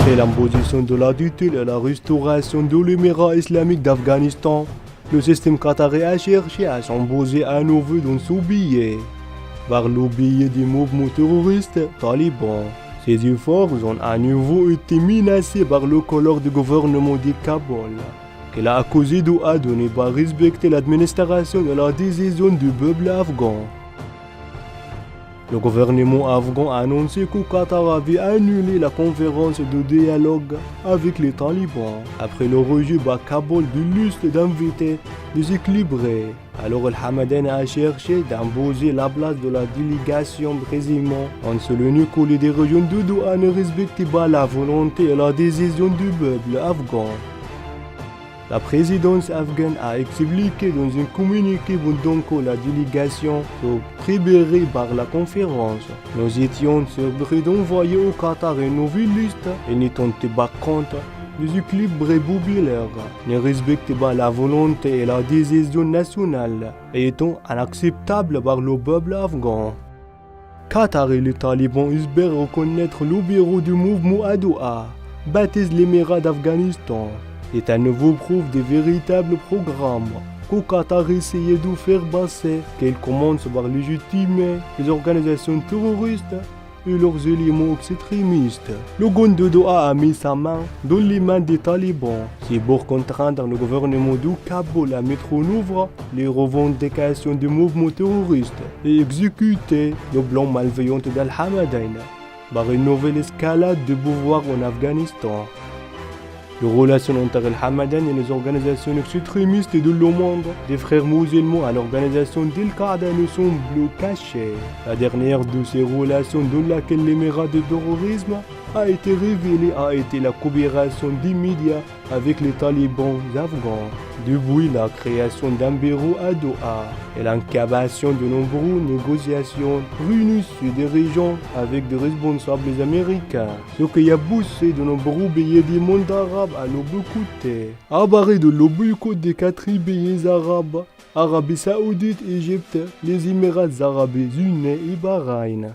Après l'imposition de la tutelle et la restauration de l'Émirat islamique d'Afghanistan, le système qatari a cherché à s'imposer à nouveau dans ce billet, par le biais du mouvement terroriste taliban. Ces efforts ont à nouveau été menacés par le colère du gouvernement de Kaboul, qu'il a accusé de ne pas respecter l'administration de la décision du peuple afghan. Le gouvernement afghan a annoncé que Qatar avait annulé la conférence de dialogue avec les talibans après le rejet par Kaboul de liste d'invités déséquilibrés. Alors el Hamadani a cherché d'imposer la place de la délégation précisément en soulignant que les dirigeants de Doha ne respectaient pas la volonté et la décision du peuple afghan. La présidence afghane a expliqué dans un communiqué pendant que la délégation se préparait par la conférence. Nous étions surpris d'envoyer au Qatar une nouvelle liste et ne tentaient pas compte des équilibres populaires, ne respectaient pas la volonté et la décision nationale et étant inacceptables par le peuple afghan. Qatar et les talibans espèrent reconnaître le bureau du mouvement à Doha, baptisé l'Émirat d'Afghanistan. C'est un nouveau preuve des véritables programmes qu'au Qatar essayait de faire passer, qu'elle commence par légitimer les organisations terroristes et leurs éléments extrémistes. Le Gon de Doha a mis sa main dans les mains des talibans. C'est pour contraindre le gouvernement de Kaboul à mettre en œuvre les revendications du mouvement terroriste et exécuter le plan malveillant d'Al-Hamadani par une nouvelle escalade de pouvoir en Afghanistan. Les relations entre Al-Hamadani et les organisations extrémistes de le monde des frères musulmans à l'organisation d'Al-Qaïda ne semblent cachées. La dernière de ces relations dans laquelle l'émirat de terrorisme a été révélée a été la coopération des médias avec les talibans afghans. Depuis la création d'un bureau à Doha et l'incubation de nombreuses négociations réunies sur des régions avec des responsables américains, ce qui a poussé de nombreux pays du monde arabe à le boycotter. À barrer de le boycott des 4 pays arabes, Arabie Saoudite, Égypte, les Émirats Arabes Unis et Bahreïn.